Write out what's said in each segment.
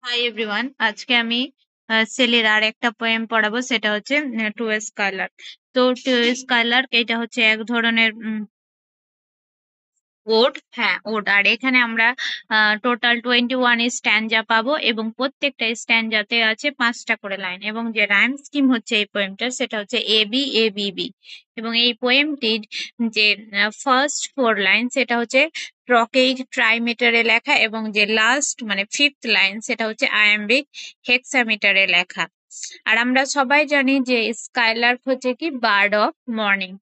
Hi everyone, আজকে আমি সেলির আর একটা পোয়েম পড়াবো। সেটা হচ্ছে টু স্কাইলার্ক। তো টু স্কাইলার্ক এটা হচ্ছে এক ধরনের ওড। হ্যাঁ, ওড। আর এখানে আমরা টোটাল 21 স্ট্যানজা পাবো এবং প্রত্যেকটা স্ট্যানজাতে আছে 5টা করে লাইন, এবং যে রাইম স্কিম হচ্ছে এই পোয়েমটার সেটা হচ্ছে A B A B B. এবং এই পোয়েমটির যে ফার্স্ট 4 লাইন সেটা হচ্ছে ট্রকেইড ট্রাইমিটারে লেখা, এবং যে লাস্ট মানে ফিফথ লাইন সেটা হচ্ছে আয়াম্বিক হেক্সামিটারে লেখা। আর আমরা সবাই জানি যে স্কাইলার্ক হচ্ছে কি বার্ড অফ মর্নিং।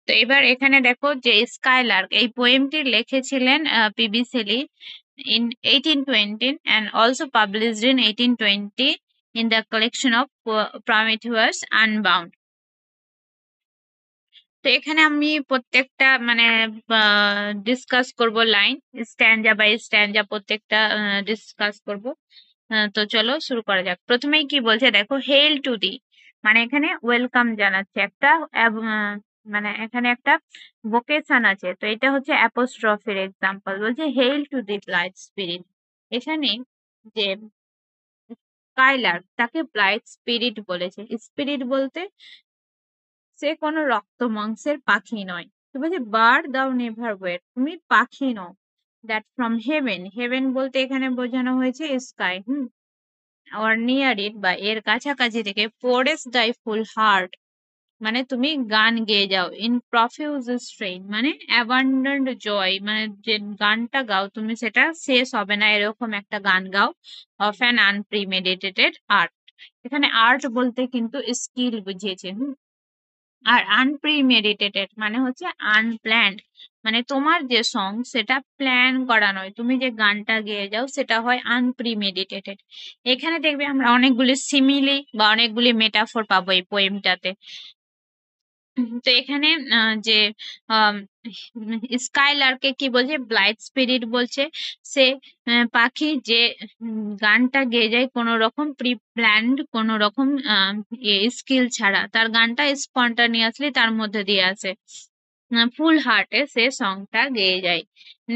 তো এবার এখানে দেখো যে স্কাইলার্ক এই পোয়েমটি লিখেছিলেন PB Shelley in 1820 and also published in 1820 in the collection of Prometheus Unbound. তো এখানে আমি প্রত্যেকটা মানে ডিসকাস করব, লাইন স্ট্যানজা বাই স্ট্যানজা প্রত্যেকটা ডিসকাস করব। তো চলো শুরু করা যাক। প্রথমেই কি বলছে দেখো, হেল টু দি, মানে এখানে ওয়েলকাম জানাচ্ছে একটা মানে এখানে একটা ভোকেশন আছে, তো এটা হচ্ছে অ্যাপোস্ট্রফির এক্সাম্পল। বলছে হেল টু দি ব্লাইট স্পিরিট। এখানে যে স্কাইলার্ক তাকে ব্লাইট স্পিরিট বলেছে। স্পিরিট বলতে সে কোনো রক্ত মাংসের পাখি নয়। তো বলছে বার্ড দাও নেভার ওয়েট, তুমি পাখি নও। দ্যাট ফ্রম হেভেন, হেভেন বলতে এখানে বোঝানো হয়েছে স্কাই। অর নিয়ার ইট, বা এর কাছাকাছি থেকে পোরেস দাই ফুল হার্ট, মানে তুমি গান গেয়ে যাও। ইন প্রফিউজ স্ট্রেইন মানে অ্যাবান্ডেন্ট জয়, মানে যে গানটা গাও তুমি সেটা শেষ হবে না এরকম একটা গান গাও। অফ অ্যান আনপ্রিমেডিটেটেড আর্ট, এখানে আর্ট বলতে কিন্তু স্কিল বুঝিয়েছে। আর আনপ্রিমেডিটেটেড মানে হচ্ছে আনপ্ল্যান্ড, মানে তোমার যে সং সেটা প্ল্যান করা নয়, তুমি যে গানটা গেয়ে যাও সেটা হয় আনপ্রিমেডিটেটেড। এখানে দেখবে আমরা অনেকগুলি সিমিলি বা অনেকগুলি মেটাফোর পাবো এই পোয়েমটাতে। তো এখানে যে স্কাইলার্কে কি বলছে, ব্লাইট স্পিরিট বলছে। সে পাখি যে গানটা গেয়ে যায় কোনো রকম প্রি প্ল্যান্ড কোনো রকম স্কিল ছাড়া, তার গানটা স্পন্টানিয়াসলি তার মধ্যে দিয়ে আসে। ফুল হার্টে সে সংটা গেয়ে যায়।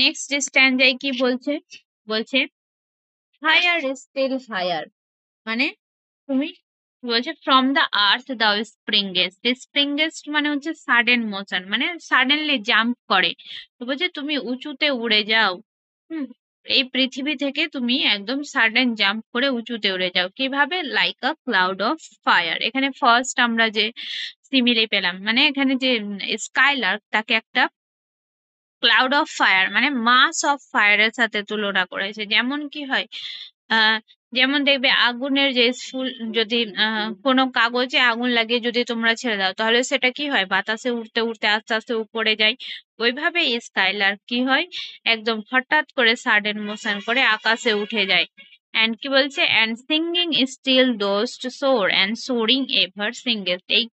নেক্সট স্ট্যান্ডায় কি বলছে, বলছে হায়ার স্টিল হায়ার, মানে তুমি বলছে ফ্রম দ্য আর্থ দাও স্প্রিংগেস্ট। স্প্রিংগেস্ট মানে হচ্ছে সাডেন মোশন, মানে সাডেনলি জাম্প করে। তো বলছে তুমি উঁচুতে উড়ে যাও। হুম এই পৃথিবী থেকে তুমি একদম সাডেন জাম্প করে উঁচুতে উড়ে যাও। কিভাবে? Like a cloud of fire. এখানে ফার্স্ট আমরা যে সিমিলি পেলাম, মানে এখানে যে স্কাইলার্ক তাকে একটা ক্লাউড অফ ফায়ার মানে মাস অফ ফায়ারের সাথে তুলনা করেছে। যেমন কি হয়, আহ যেমন দেখবে আগুনের যে ফুল, যদি কোনো কাগজে আগুন লাগিয়ে যদি তোমরা ছেড়ে দাও তাহলে সেটা কি হয়, বাতাসে উঠতে উঠতে আস্তে আস্তে উপরে যায়। ওইভাবে স্কাইলার কি হয়, একদম হঠাৎ করে সাডেন মোশন করে আকাশে উঠে যায়। অ্যান্ড কি বলছে, and singing still dost to soar and soaring ever singest. এই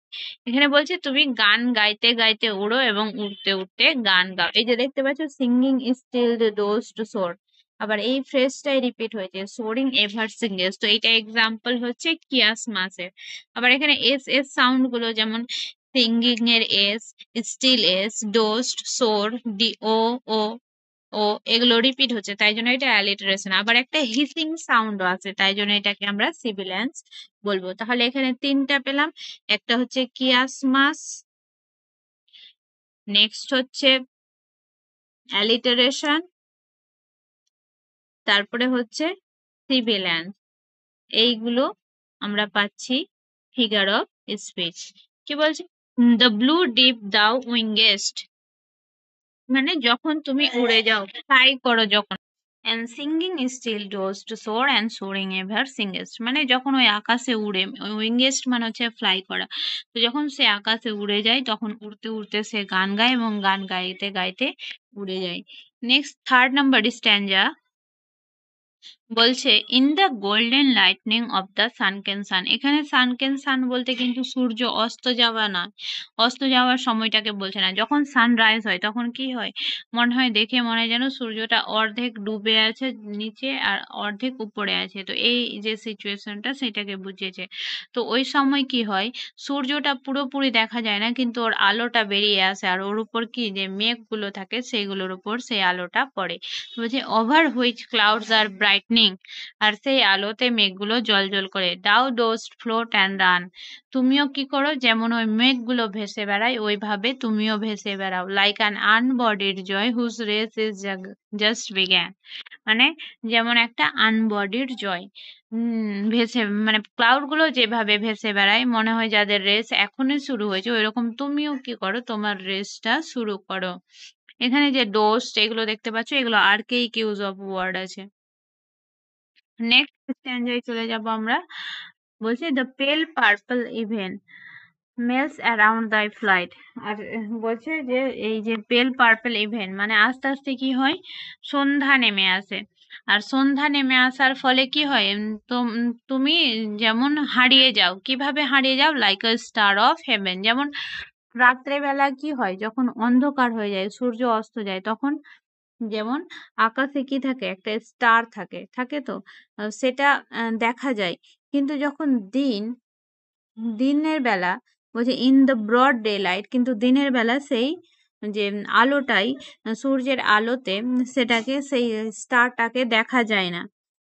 এখানে বলছে তুমি গান গাইতে গাইতে উড়ো এবং উড়তে উড়তে গান গাও। এই যে দেখতে পাচ্ছ সিঙ্গিং স্টিল দোজ টু সোর, আবার এই ফ্রেজটাই রিপিট হয়েছে, সোরিং এভার সিঙ্গেস। তো এটা এক্সাম্পল হচ্ছে কিয়াস মাসের। আবার এখানে এস এস সাউন্ড গুলো যেমন সিঙ্গিং এর এস, স্টিল এস, ডোস্ট, সোর, ডি ও ও ও এগুলো রিপিট হচ্ছে, তাই জন্য এটা অ্যালিটারেশন। আবার একটা হিসিং সাউন্ডও আছে, তাই জন্য এটাকে আমরা সিবিলেন্স বলবো। তাহলে এখানে তিনটা পেলাম, একটা হচ্ছে কিয়াসমাস, নেক্সট হচ্ছে অ্যালিটারেশন, তারপরে হচ্ছে সিবিলেন্স। এইগুলো আমরা পাচ্ছি ফিগার অফ স্পিচ। কি বলছে, দ্য ব্লু ডিপ দাও উইঙ্গেস্ট, মানে যখন তুমি উড়ে যাও, ফ্লাই করো যখন। and singing still goes to soar and soaring ever singest, মানে যখন ওই আকাশে উড়ে, উইঙ্গেস্ট মানে হচ্ছে ফ্লাই করা। তো যখন সে আকাশে উড়ে যায় তখন উড়তে উড়তে সে গান গায় এবং গান গাইতে গাইতে উড়ে যায়। নেক্সট থার্ড নাম্বার স্ট্যান্জা বলছে in the golden lightning of the sunken sun. এখানে সানকেন সান বলতে কিন্তু সূর্য অস্ত যাওয়া নয়, অস্ত যাওয়ার সময়টাকে বলছে না। যখন সানরাইজ হয় তখন কি হয়, মনে হয় দেখে মনে হয় যেন সূর্যটা অর্ধেক ডুবে আছে নিচে আর অর্ধেক উপরে আছে। তো এই যে সিচুয়েশনটা সেটাকে বুঝিয়েছে। তো ওই সময় কি হয়, সূর্যটা পুরোপুরি দেখা যায় না কিন্তু ওর আলোটা বেরিয়ে আসে, আর ওর উপর কি যে মেঘগুলো থাকে সেইগুলোর উপর সেই আলোটা পড়ে। বলছে ওভার হুইচ ক্লাউডস আর ব্রাইটনিং shining, আর সেই আলোতে মেঘগুলো জ্বলজ্বল করে। Thou dost float and run, তুমিও কি করো, যেমন ওই মেঘগুলো ভেসে বেড়ায় ওইভাবে তুমিও ভেসে বেড়াও। Like an unbodied joy whose race is just began, মানে যেমন একটা আনবডিড জয় ভেসে, মানে ক্লাউড গুলো যেভাবে ভেসে বেড়ায় মনে হয় যাদের রেস এখনই শুরু হয়েছে, ওইরকম তুমিও কি করো, তোমার রেসটা শুরু করো। এখানে যে ডোস্ট এগুলো দেখতে পাচ্ছ, এগুলো আর্কেইক ইউজ অফ ওয়ার্ড আছে। নেক্সট স্ট্যান্ডায় চলে যাব আমরা। বলছে দ্য পেল পার্পল ইভেন মেলস অ্যারাউন্ড দাই ফ্লাইট। আর বলছে যে এই যে পেল পার্পল ইভেন্ট মানে আস্তে আস্তে কি হয়, সন্ধ্যা নেমে আসে। আর সন্ধ্যা নেমে আসার ফলে কি হয়, তুমি যেমন হারিয়ে যাও। কিভাবে হারিয়ে যাও? Like a star of haven, যেমন রাত্রেবেলা কি হয়, যখন অন্ধকার হয়ে যায়, সূর্য অস্ত যায়, তখন যেমন আকাশে কি থাকে, একটা স্টার থাকে, থাকে তো সেটা দেখা যায়। কিন্তু যখন দিনের বেলা, বলছে in the broad daylight, কিন্তু দিনের বেলা সেই যে আলোটাই, সূর্যের আলোতে সেটাকে, সেই স্টারটাকে দেখা যায় না।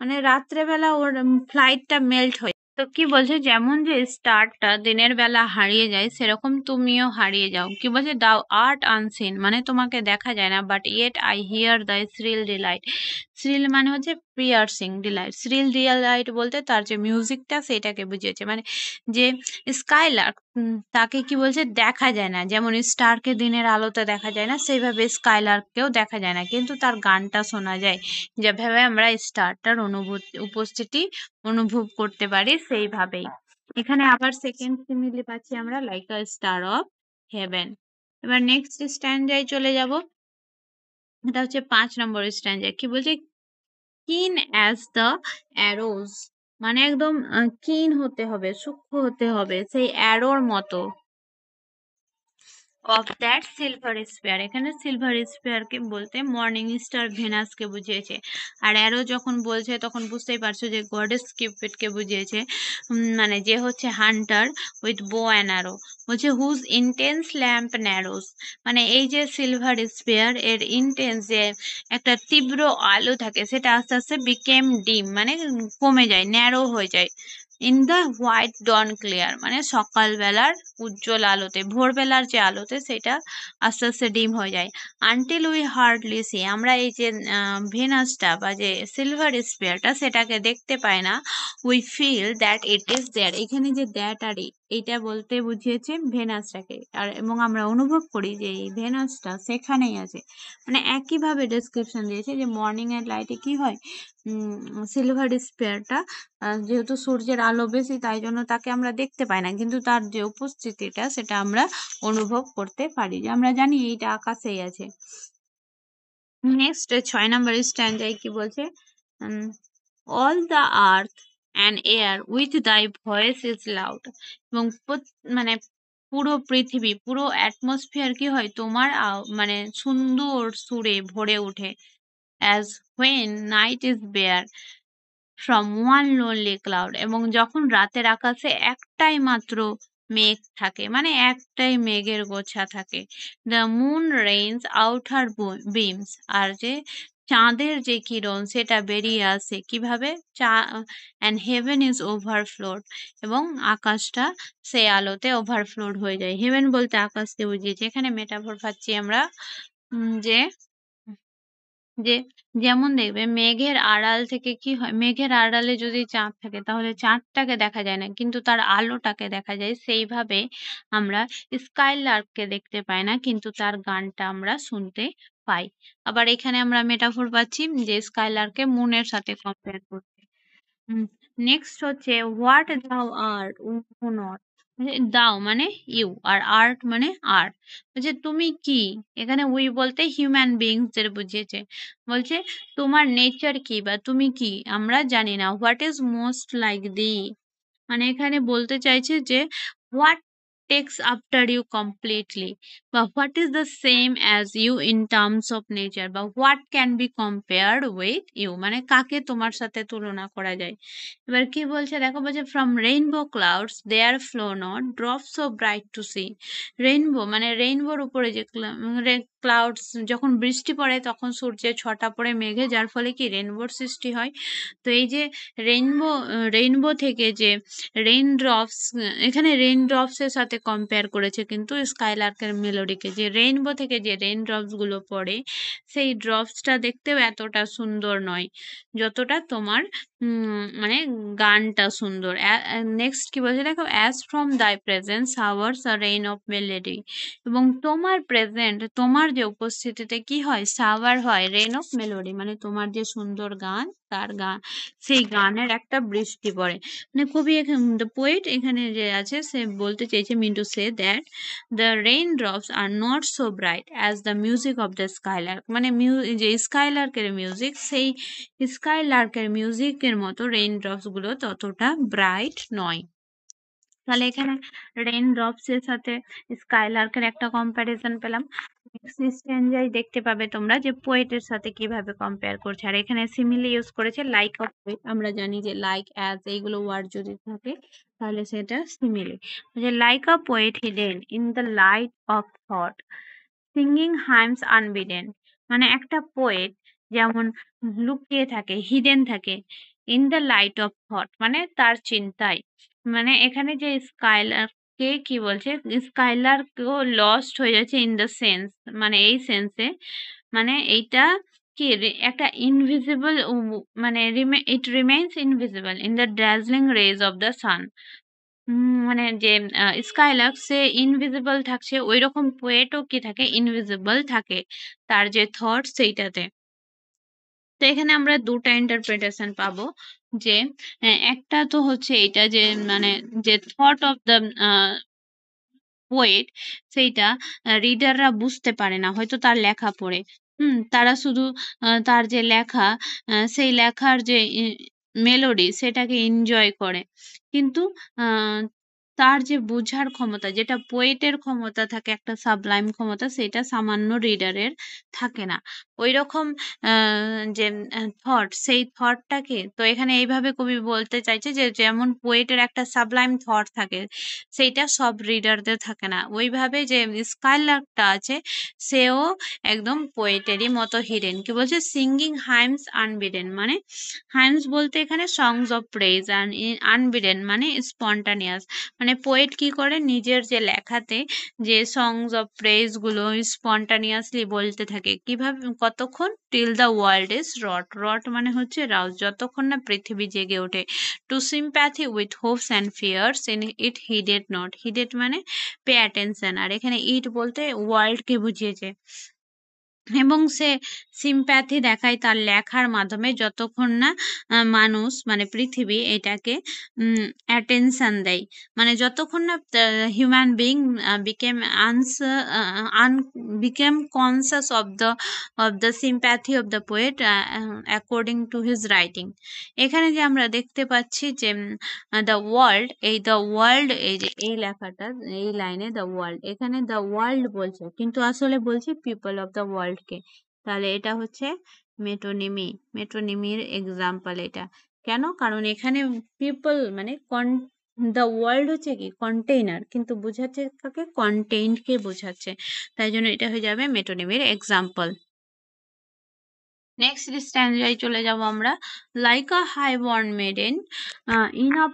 মানে রাত্রেবেলা ওর ফ্লাইটটা মেল্ট হয়। তো কি বলছে, যেমন যে স্টারটা দিনের বেলা হারিয়ে যায়, সেরকম তুমিও হারিয়ে যাও। কি বলছে, দাও আর্ট আনসিন, মানে তোমাকে দেখা যায় না, বাট ইয়েট আই হিয়ার দাই শ্রিল ডিলাইট। শ্রিল মানে হচ্ছে পিয়ার্সিং, ডিলাইট, শ্রিল ডিলাইট বলতে তার যে মিউজিকটা সেটাকে বুঝিয়েছে। মানে যে স্কাইলার্ক, তাকে কি বলছে, দেখা যায় না। যেমন স্টারকে দিনের আলোতে দেখা যায় না, সেইভাবে স্কাইলার্ককেও দেখা যায় না, কিন্তু তার গানটা শোনা যায়। যেভাবে আমরা স্টারটার উপস্থিতি অনুভব করতে পারি সেইভাবেই। এখানে আবার সেকেন্ড সিমিলি পাচ্ছি আমরা, like a star of haven. এবার নেক্সট স্ট্যান্ডায় চলে যাব। এটা হচ্ছে 5 নম্বর স্ট্যান্ডা। কি বলছে, কিন অ্যাজ দ্য অ্যারোজ, মানে একদম কিন হতে হবে, সূক্ষ্ম হতে হবে সেই অ্যারোর মতো। অফ দ্যাট সিলভার স্পেয়ার, এখানে সিলভার স্পেয়ারকে বলতে মর্নিং স্টার ভেনাসকে বুঝিয়েছে। আর অ্যারো যখন বলছে তখন বুঝতেই পারছো যে গডেস কিউপিডকে বুঝিয়েছে, মানে যে হচ্ছে হান্টার উইথ বো অ্যান্ড অ্যারো। বলছে হুজ ইন্টেন্স ল্যাম্প ন্যারোস, মানে এই যে সিলভার স্পেয়ার এর ইন্টেন্স যে একটা তীব্র আলো থাকে, সেটা আস্তে আস্তে বিকেম ডিম, মানে কমে যায়, ন্যারো হয়ে যায়। In the white dawn clear, মানে সকালবেলার উজ্জ্বল আলোতে, ভোরবেলার যে আলোতে সেটা আস্তে আস্তে ডিম হয়ে যায়। আনটিল উই হার্ডলি সি, আমরা এই যে ভেনাসটা বা যে সিলভার স্পেয়ারটা সেটাকে দেখতে পাই না। We feel that it is there, এখানে যে দ্যাট আর এইটা বলতে বুঝিয়েছে ভেনাসটাকে। আর এবং আমরা অনুভব করি যে এই ভেনাসটা সেখানেই আছে। মানে একইভাবে ডেসক্রিপশন দিয়েছে যে মর্নিং এর লাইটে কি হয়, সিলভার স্পেয়ারটা যেহেতু সূর্যের আলো বেশি, তাই জন্য তাকে আমরা দেখতে পাই না, কিন্তু তার যে উপস্থিতিটা সেটা আমরা অনুভব করতে পারি, যে আমরা জানি এইটা আকাশেই আছে। নেক্সট 6 নম্বর স্ট্যান্ডায় কি বলছে, all the earth and air with দাই ভয়েস ইজ লাউড, এবং মানে পুরো পৃথিবী, পুরো অ্যাটমসফিয়ার কি হয়, তোমার মানে সুন্দর সুরে ভরে ওঠে। As when night is bear from one lonely cloud, এবং যখন রাতের আকাশে একটাই মাত্র মেঘ থাকে, মানে একটাই মেঘের গোছা থাকে। The moon rains out her beams, আর যে চাঁদের যে কিরণ সেটা বেরিয়ে আসে কিভাবে, অ্যান্ড হেভেন ইজ ওভারফ্লোড, এবং আকাশটা সেই আলোতে ওভারফ্লোড হয়ে যায়। হেভেন বলতে আকাশকে বুঝিয়েছে। এখানে মেটাফোর পাচ্ছি আমরা, যে যে যেমন দেখবে মেঘের আড়াল থেকে কি হয়, মেঘের আড়ালে যদি চাঁদ থাকে তাহলে চাঁদটাকে দেখা যায় না, কিন্তু তার আলোটাকে দেখা যায়। সেইভাবে আমরা স্কাইলার্ককে দেখতে পাই না, কিন্তু তার গানটা আমরা শুনতে পাই। আবার এখানে আমরা মেটাফোর পাচ্ছি যে স্কাইলার্ককে মুনের সাথে কম্পেয়ার করতে। নেক্সট হচ্ছে হোয়াট দাও আর্ট ও নট, দাও মানে ইউ, আর আর্ট মানে আর্ট। বলছে তুমি কি, এখানে উই বলতে হিউম্যান বিংসদের বুঝিয়েছে। বলছে তোমার নেচার কি বা তুমি কি, আমরা জানি না। What is most like the, মানে এখানে বলতে চাইছে যে what takes after you completely, বা what is the same as you in terms of nature, বা what can be compared with you, মানে কাকে তোমার সাথে তুলনা করা যায়। এবার কি বলছে দেখো, বলছে from rainbow clouds there flow not drops of bright to see. Rainbow মানে রেইনবোর উপরে যে ক্লাউডস যখন বৃষ্টি পড়ে তখন সূর্যের ছটা পড়ে মেঘে, যার ফলে কি রেইনবোর সৃষ্টি হয়। তো এই যে রেইনবো থেকে যে রেইন ড্রপস, এখানে রেইন ড্রপস এর সাথে কম্পেয়ার করেছে কিন্তু স্কাইলার্কের মেলোডিকে, যে রেইনবো থেকে যে রেইন ড্রপস গুলো পড়ে সেই ড্রপসটা দেখতেও এতটা সুন্দর নয় যতটা তোমার মানে গানটা সুন্দর। নেক্সট কি বলছে দেখো, অ্যাজ ফ্রম দাই presence showers a rain of melody, এবং তোমার প্রেজেন্ট, তোমার যে উপস্থিতিতে কি হয়, শাওয়ার হয় রেইন অফ মেলোডি, মানে তোমার যে সুন্দর গান তার গান, সেই গানের একটা বৃষ্টি পড়ে। মানে কবি এখানে, দ্য পোয়েট এখানে যে আছে সে বলতে চেয়েছে, mean to say that the rain drops are not so bright as the music of the skylark, মানে যে স্কাইলার্কের মিউজিক, সেই স্কাইলার্কের মিউজিকের মতো রেইন ড্রপস গুলো ততটা ব্রাইট নয়। তাহলে এখানে রেইন ড্রপস এর সাথে স্কাইলার্কের একটা কম্প্যারিজন পেলাম। নেক্সট স্ট্যান্জায় দেখতে পাবে তোমরা যে পোয়েটের সাথে কিভাবে কম্পেয়ার করছে, আর এখানে সিমিলি ইউজ করেছে লাইক অফ পোয়েট। আমরা জানি যে লাইক, অ্যাজ এইগুলো ওয়ার্ড যদি থাকে তাহলে সেটা সিমিলি। যে like a poet hidden in the light of thought singing hymns unbidden, মানে একটা পোয়েট যেমন লুকিয়ে থাকে, হিডেন থাকে, in the light of thought মানে তার চিন্তায়, মানে এখানে যে স্কাইলার কে কি বলছে, স্কাইলার কেও লস্ট হয়ে যাচ্ছে ইন দ্য সেন্স, মানে এই সেন্সে, মানে এইটা কি একটা ইনভিজিবল, মানে it remains invisible in the dazzling rays of the sun. মানে যে স্কাইলার্ক সে ইনভিজিবল থাকছে, ওইরকম পোয়েটও কি থাকে, ইনভিজিবল থাকে তার যে থট সেইটাতে। তো এখানে আমরা দুটা ইন্টারপ্রিটেশন পাবো, যে একটা তো হচ্ছে এটা যে মানে যে থট অফ দ্য পোয়েট, সেইটা রিডাররা বুঝতে পারে না হয়তো তার লেখা পড়ে। তারা শুধু তার যে লেখা, সেই লেখার যে মেলোডি সেটাকে এনজয় করে, কিন্তু আহ, তার যে বোঝার ক্ষমতা, যেটা পোয়েটের ক্ষমতা থাকে, একটা সাবলাইম ক্ষমতা, সেটা সামান্য রিডারের থাকে না। ওই রকম যে থট, সেই থটটাকে তো এখানে এইভাবে কবি বলতে চাইছে যে যেমন পোয়েটের একটা সাবলাইম থট থাকে, সেইটা সব রিডারদের থাকে না, ওইভাবে যে স্কাইলার্কটা আছে সেও একদম পোয়েটেরই মতো হিডেন। কি বলছে, সিঙ্গিং হাইমস আনবিডেন, মানে হাইমস বলতে এখানে সংস অফ প্রেজ, আর আনবিডেন মানে স্পন্টানিয়াস, মানে পোয়েট কি করে নিজের যে লেখাতে যে সংস অফ প্রেজ গুলো স্পন্টানিয়াসলি বলতে থাকে, কিভাবে, কতক্ষণ, টিল দ্য ওয়ার্ল্ড ইজ রট, রট মানে হচ্ছে রাউজ, যতক্ষণ না পৃথিবী জেগে ওঠে, two sympathy with hopes and fears in it heeded not, heeded মানে পে অ্যাটেনশন, আর এখানে ইট বলতে ওয়ার্ল্ডকে বুঝিয়েছে, এবং সে সিম্প্যাথি দেখায় তার লেখার মাধ্যমে যতক্ষণ না মানুষ মানে পৃথিবী এটাকে অ্যাটেনশন দেয়, মানে যতক্ষণ না human being became an became conscious of the sympathy of the poet according to his writing. এখানে যে আমরা দেখতে পাচ্ছি যে দ্য ওয়ার্ল্ড, এই দ্য ওয়ার্ল্ড, এই যে এই লেখাটা, এই লাইনে দ্য ওয়ার্ল্ড, এখানে দ্য ওয়ার্ল্ড বলছে কিন্তু আসলে বলছি পিপল অফ দ্য ওয়ার্ল্ড কে, তাহলে এটা হচ্ছে মেটোনিমি, মেটোনিমির এক্সাম্পল এটা। কেন, কারণ এখানে পিপল মানে দ্য ওয়ার্ল্ড হচ্ছে কি কন্টেইনার, কিন্তু বোঝাচ্ছে কাকে, কন্টেইন্ড কে বোঝাচ্ছে, তাই জন্য এটা হয়ে যাবে মেটোনিমির এক্সাম্পল। নেক্সট স্ট্যান্ডায় চলে যাব আমরা। Like a highborn maiden in a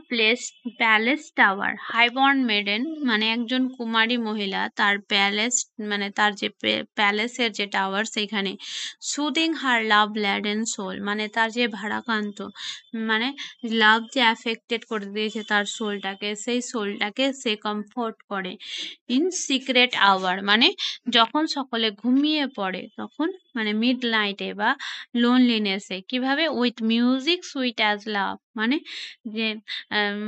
palace tower, highborn maiden মানে একজন কুমারী মহিলা, তার প্যালেস মানে তার যে প্যালেসের যে টাওয়ার সেখানে, সুদিং হার লাভ ল্যাডেন সোল মানে তার যে ভারাক্রান্ত, মানে লাভ যে অ্যাফেক্টেড করে দিয়েছে তার সোলটাকে, সেই সোলটাকে সে কমফোর্ট করে। ইন সিক্রেট আওয়ার মানে যখন সকলে ঘুমিয়ে পড়ে তখন, মানে মিড নাইটে বা লোনলিনেসে, কিভাবে, উইথ মিউজিক সুইট অ্যাজ লাভ মানে যে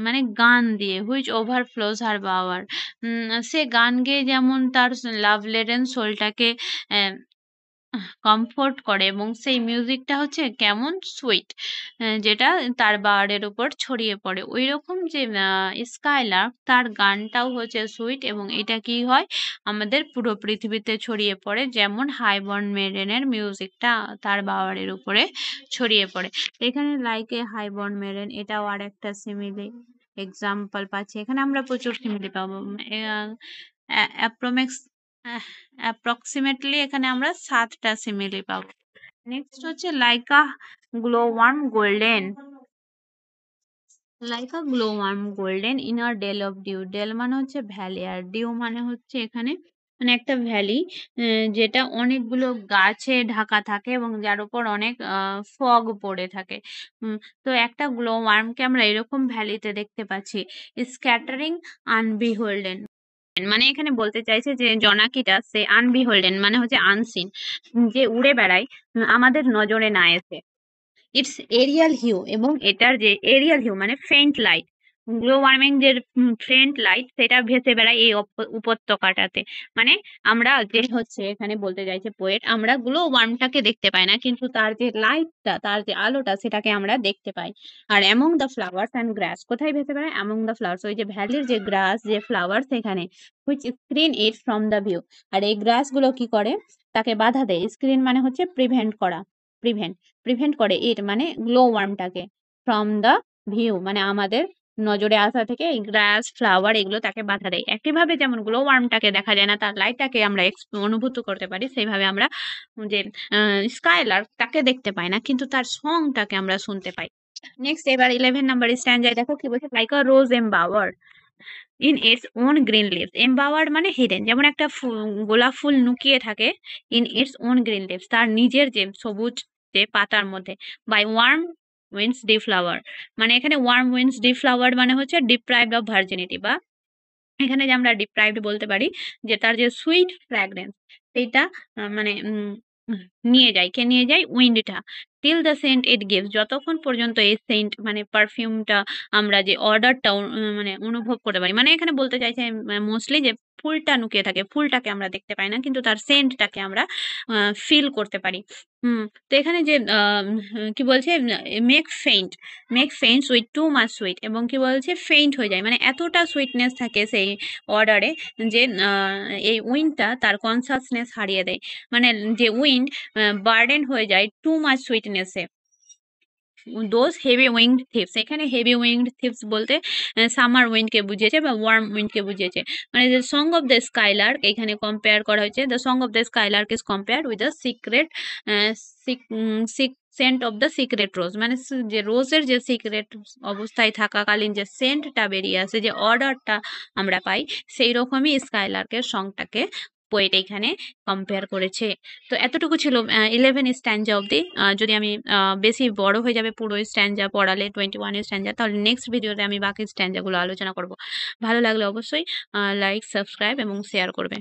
মানে গান দিয়ে, হুইচ ওভারফ্লোজ হার পাওয়ার, সে গান গেয়ে যেমন তার লাভ লেডেন সোলটাকে কমফোর্ট করে, এবং সেই মিউজিকটা হচ্ছে কেমন, সুইট, যেটা তার বার্ডের উপর ছড়িয়ে পড়ে, ওই রকম যে স্কাইলার্ক তার গানটাও হচ্ছে সুইট, এবং এটা কি হয় আমাদের পুরো পৃথিবীতে ছড়িয়ে পড়ে, যেমন হাইবর্ন মেডেনের মিউজিকটা তার বাওয়ারের উপরে ছড়িয়ে পড়ে। এখানে লাইক এ হাইবর্ন মেডেন, এটাও আর একটা সিমিলি এক্সাম্পল পাচ্ছি, এখানে আমরা প্রচুর সিমিলি পাবো। অ্যাপ্রোমেক্স অ্যাপ্রক্সিমেটলি এখানে আমরা 7টা সিমিলি পাবো। নেক্সট হচ্ছে like a glow worm golden. Like a glow worm golden in a dell of dew. Dell মানে হচ্ছে ভ্যালি, আর ডিউ মানে হচ্ছে এখানে মানে একটা ভ্যালি যেটা অনেকগুলো গাছে ঢাকা থাকে এবং যার উপর অনেক ফগ পড়ে থাকে। তো একটা গ্লো ওয়ার্মকে আমরা এরকম ভ্যালিতে দেখতে পাচ্ছি। স্ক্যাটারিং আনবিহোল্ডেন মানে এখানে বলতে চাইছে যে জোনাকিটা সে আনবিহোল্ডেন মানে হচ্ছে আনসিন, যে উড়ে বেড়ায়, আমাদের নজরে না এসে। ইটস এরিয়াল হিউ, এবং এটার যে এরিয়াল হিউ মানে ফেইন্ট লাইট, গ্লো ওয়ার্মিং যে ফেইন্ট লাইট সেটা ভেসে বেড়ায় এই উপত্যকাটাতে। মানে আমরা যে হচ্ছে এখানে বলতে চাইছে পোয়েট, আমরা গ্লো ওয়ার্মটাকে দেখতে পাই না, কিন্তু তার যে লাইটটা, তার যে আলোটা সেটাকে আমরা দেখতে পাই। আর among the flowers and grass, কোথায় ভেসে বেড়ায়? অ্যামং দ্য ফ্লাওয়ার্স, ওই যে ভ্যালির যে গ্রাস যে ফ্লাওয়ার্স এখানে, which screen it from the view. আর এই গ্রাস গুলো কি করে? তাকে বাধা দেয়। স্ক্রিন মানে হচ্ছে প্রিভেন্ট করা, প্রিভেন্ট প্রিভেন্ট করে ইট মানে গ্লো ওয়ার্মটাকে, ফ্রম দ্য ভিউ মানে আমাদের নজরে আসা থেকে। এই গ্রাস ফ্লাওয়ার এগুলো তাকে বাধা দেয়। একইভাবে যেমন গ্লো ওয়ার্মটাকে দেখা যায় না, তার লাইটটাকে আমরা অনুভূত করতে পারি, সেইভাবে আমরা যে স্কাইলার্ক তাকে দেখতে পাই না, কিন্তু তার সংটাকে আমরা শুনতে পাই। নেক্সট এবার 11 নাম্বার স্ট্যান্ডায় দেখো কি বলছে, like a rose embower in its own green leaves. Embowered মানে হিডেন, যেমন একটা গোলাপ ফুল লুকিয়ে থাকে in its own green leaves, তার নিজের যে সবুজ যে পাতার মধ্যে, by warm winds deflower. মানে এখানে ওয়ার্ম উইন্ডস ডি ফ্লাওয়ার মানে হচ্ছে ডিপ্রাইভড অফ ভার্জিনিটি, বা এখানে যে আমরা ডিপ্রাইভড বলতে পারি যে তার যে সুইট ফ্র্যাগরেন্স সেইটা মানে নিয়ে যায়, কে নিয়ে যায়? উইন্ডটা। Till the scent it gives, যতক্ষণ পর্যন্ত এই সেন্ট মানে পারফিউমটা আমরা যে অর্ডারটা মানে অনুভব করতে পারি। মানে এখানে বলতে চাইছে মোস্টলি যে ফুলটা লুকিয়ে থাকে, ফুলটাকে আমরা দেখতে পাই না, কিন্তু তার সেন্টটাকে আমরা ফিল করতে পারি। তো এখানে যে কি বলছে, make faint, make faint with too much sweet, এবং কি বলছে ফেইন্ট হয়ে যায়, মানে এতটা সুইটনেস থাকে সেই অর্ডারে যে এই উইন্ডটা তার কনসাসনেস হারিয়ে দেয়। মানে যে উইন্ড বার্ডেন হয়ে যায় টু মাচ সুইটনেসে। দোজ হেভি উইংড থিপস, এখানে হেভি উইংড থিপস বলতে সামার উইন্ডকে বুঝিয়েছে বা ওয়ার্ম উইন্ডকে বুঝিয়েছে। মানে the song of the skylark এখানে কম্পেয়ার করা হয়েছে, the song of the skylark is compared with the secret scent of the secret rose. মানে যে রোজের যে সিক্রেট অবস্থায় থাকাকালীন যে সেন্টটা বেরিয়ে আসে, যে অর্ডারটা আমরা পাই, সেই রকমই স্কাইলার্কের সংটাকে পোয়েট এখানে কম্পেয়ার করেছে। তো এতটুকু ছিল 11 স্ট্যান্জা অবধি। যদি আমি বেশি বড় হয়ে যাবে পুরো স্ট্যান্জা পড়ালে 21 স্ট্যান্জা, তাহলে নেক্সট ভিডিওতে আমি বাকি স্ট্যান্জাগুলো আলোচনা করব। ভালো লাগলে অবশ্যই লাইক, সাবস্ক্রাইব এবং শেয়ার করবে।